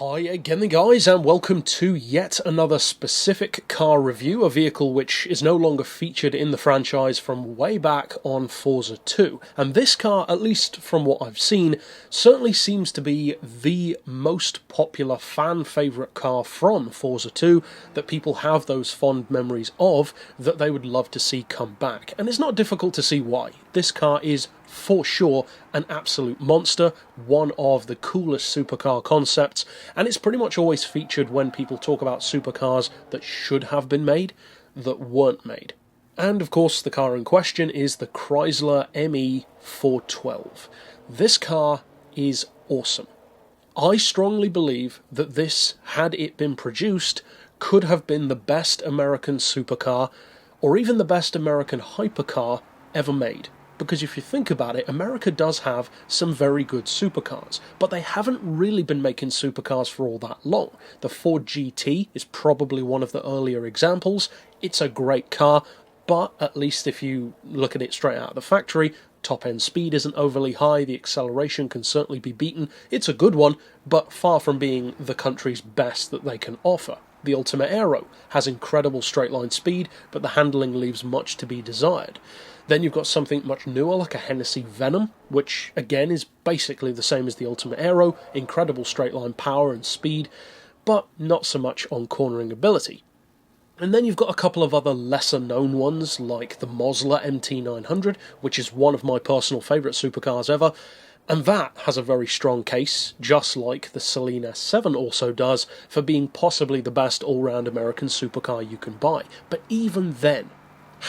Hi again guys, and welcome to yet another specific car review, a vehicle which is no longer featured in the franchise from way back on Forza 2. And this car, at least from what I've seen, certainly seems to be the most popular fan favourite car from Forza 2 that people have those fond memories of that they would love to see come back. And it's not difficult to see why. This car is for sure an absolute monster, one of the coolest supercar concepts, and it's pretty much always featured when people talk about supercars that should have been made, that weren't made. And of course the car in question is the Chrysler ME412. This car is awesome. I strongly believe that this, had it been produced, could have been the best American supercar, or even the best American hypercar ever made. Because if you think about it, America does have some very good supercars, but they haven't really been making supercars for all that long. The Ford GT is probably one of the earlier examples. It's a great car, but at least if you look at it straight out of the factory, top-end speed isn't overly high, the acceleration can certainly be beaten. It's a good one, but far from being the country's best that they can offer. The Ultima Aero has incredible straight-line speed, but the handling leaves much to be desired. Then you've got something much newer like a Hennessy Venom, which again is basically the same as the Ultima Aero, incredible straight-line power and speed, but not so much on cornering ability. And then you've got a couple of other lesser-known ones, like the Mosler MT900, which is one of my personal favourite supercars ever, and that has a very strong case, just like the Saleen S7 also does, for being possibly the best all-round American supercar you can buy. But even then,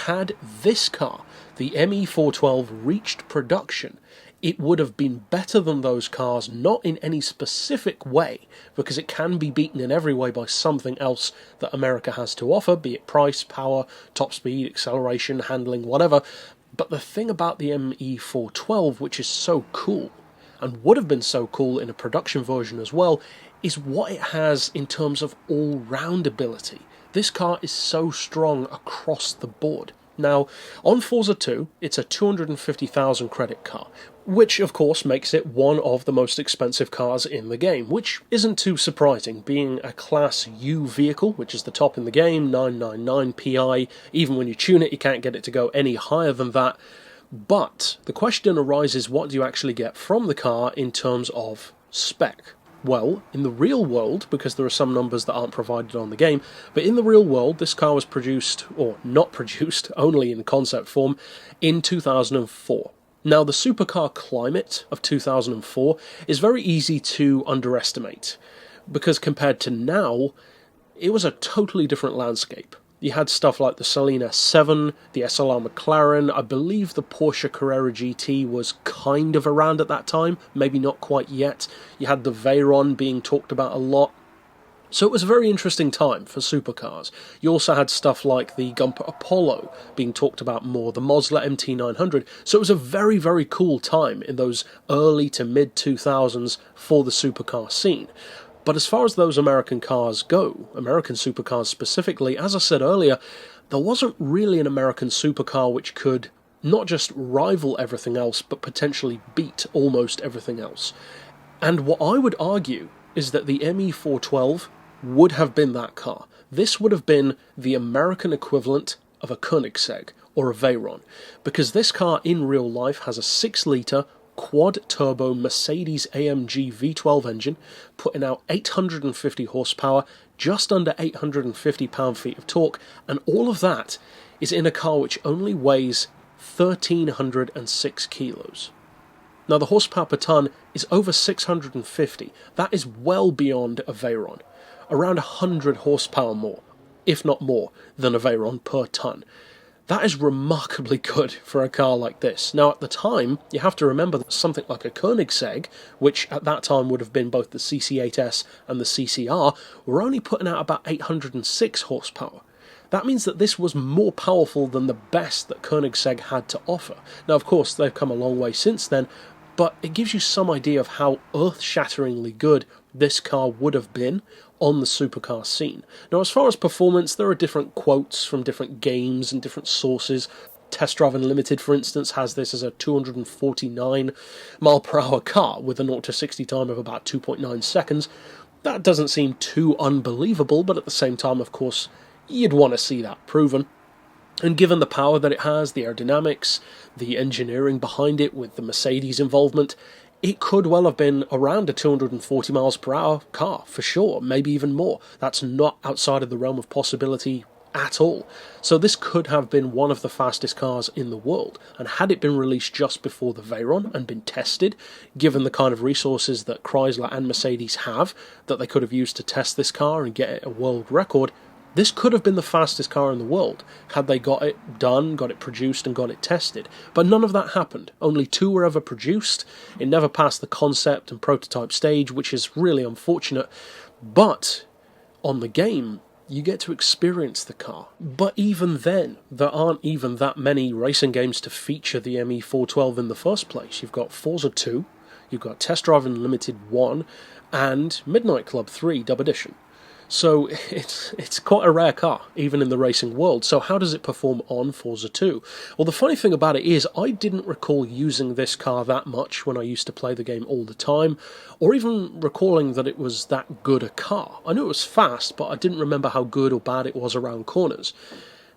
had this car, the ME412, reached production, it would have been better than those cars, not in any specific way, because it can be beaten in every way by something else that America has to offer, be it price, power, top speed, acceleration, handling, whatever. But the thing about the ME412, which is so cool, and would have been so cool in a production version as well, is what it has in terms of all-round ability. This car is so strong across the board. Now, on Forza 2, it's a 250,000 credit car, which of course makes it one of the most expensive cars in the game, which isn't too surprising, being a Class U vehicle, which is the top in the game, 999 PI. Even when you tune it, you can't get it to go any higher than that. But the question arises, what do you actually get from the car in terms of spec? Well, in the real world, because there are some numbers that aren't provided on the game, but in the real world, this car was produced, or not produced, only in concept form, in 2004. Now, the supercar climate of 2004 is very easy to underestimate, because compared to now, it was a totally different landscape. You had stuff like the Saleen S7, the SLR McLaren, I believe the Porsche Carrera GT was kind of around at that time, maybe not quite yet. You had the Veyron being talked about a lot. So it was a very interesting time for supercars. You also had stuff like the Gumper Apollo being talked about more, the Mosler MT900. So it was a very, very cool time in those early to mid-2000s for the supercar scene. But as far as those American cars go, American supercars specifically, as I said earlier, there wasn't really an American supercar which could not just rival everything else, but potentially beat almost everything else. And what I would argue is that the ME412 would have been that car. This would have been the American equivalent of a Koenigsegg or a Veyron, because this car in real life has a 6-litre quad-turbo Mercedes-AMG V12 engine, putting out 850 horsepower, just under 850 pound-feet of torque, and all of that is in a car which only weighs 1,306 kilos. Now, the horsepower per tonne is over 650. That is well beyond a Veyron. Around 100 horsepower more, if not more, than a Veyron per tonne. That is remarkably good for a car like this. Now, at the time, you have to remember that something like a Koenigsegg, which at that time would have been both the CC8S and the CCR, were only putting out about 806 horsepower. That means that this was more powerful than the best that Koenigsegg had to offer. Now, of course, they've come a long way since then, but it gives you some idea of how earth-shatteringly good this car would have been on the supercar scene. Now, as far as performance, there are different quotes from different games and different sources. Test Drive Unlimited, for instance, has this as a 249 mile per hour car with a 0 to 60 time of about 2.9 seconds. That doesn't seem too unbelievable, but at the same time, of course, you'd want to see that proven. And given the power that it has, the aerodynamics, the engineering behind it with the Mercedes involvement, it could well have been around a 240 miles per hour car, for sure, maybe even more. That's not outside of the realm of possibility at all. So this could have been one of the fastest cars in the world, and had it been released just before the Veyron and been tested, given the kind of resources that Chrysler and Mercedes have, that they could have used to test this car and get it a world record, this could have been the fastest car in the world, had they got it done, got it produced and got it tested. But none of that happened. Only 2 were ever produced. It never passed the concept and prototype stage, which is really unfortunate. But on the game, you get to experience the car. But even then, there aren't even that many racing games to feature the ME412 in the first place. You've got Forza 2, you've got Test Drive Unlimited 1, and Midnight Club 3 Dub Edition. So it's quite a rare car, even in the racing world. So how does it perform on Forza 2? Well, the funny thing about it is I didn't recall using this car that much when I used to play the game all the time, or even recalling that it was that good a car. I knew it was fast, but I didn't remember how good or bad it was around corners.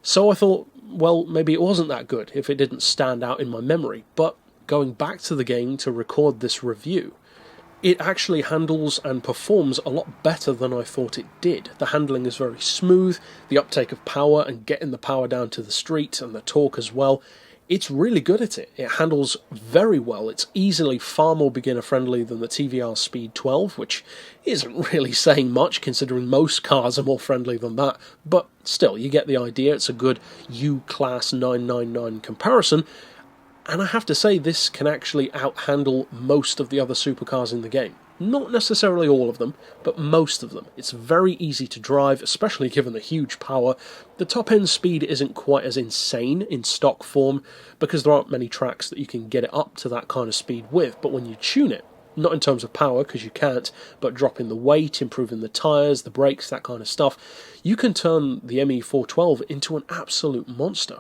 So I thought, well, maybe it wasn't that good if it didn't stand out in my memory. But going back to the game to record this review, it actually handles and performs a lot better than I thought it did. The handling is very smooth, the uptake of power and getting the power down to the street and the torque as well, it's really good at it. It handles very well. It's easily far more beginner friendly than the TVR Speed 12, which isn't really saying much considering most cars are more friendly than that, but still, you get the idea. It's a good U-Class 999 comparison. And I have to say, this can actually out-handle most of the other supercars in the game. Not necessarily all of them, but most of them. It's very easy to drive, especially given the huge power. The top-end speed isn't quite as insane in stock form, because there aren't many tracks that you can get it up to that kind of speed with, but when you tune it, not in terms of power, because you can't, but dropping the weight, improving the tyres, the brakes, that kind of stuff, you can turn the ME412 into an absolute monster.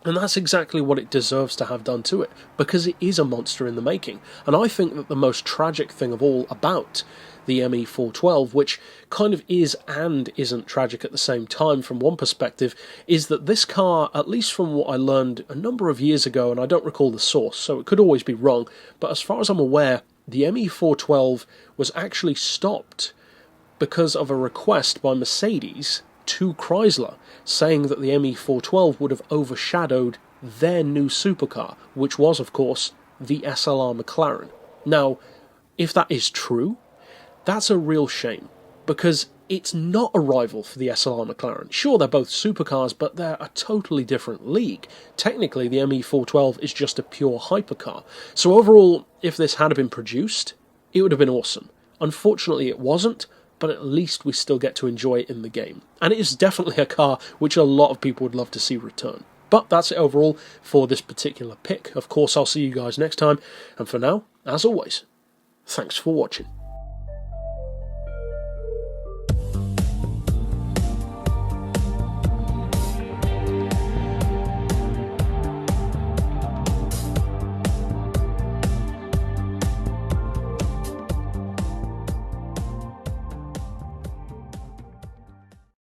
And that's exactly what it deserves to have done to it, because it is a monster in the making. And I think that the most tragic thing of all about the ME412, which kind of is and isn't tragic at the same time from one perspective, is that this car, at least from what I learned a number of years ago, and I don't recall the source, so it could always be wrong, but as far as I'm aware, the ME412 was actually stopped because of a request by Mercedes to Chrysler, saying that the ME412 would have overshadowed their new supercar, which was, of course, the SLR McLaren. Now, if that is true, that's a real shame, because it's not a rival for the SLR McLaren. Sure, they're both supercars, but they're a totally different league. Technically, the ME412 is just a pure hypercar. So overall, if this had been produced, it would have been awesome. Unfortunately, it wasn't, but at least we still get to enjoy it in the game. And it is definitely a car which a lot of people would love to see return. But that's it overall for this particular pick. Of course, I'll see you guys next time, and for now, as always, thanks for watching.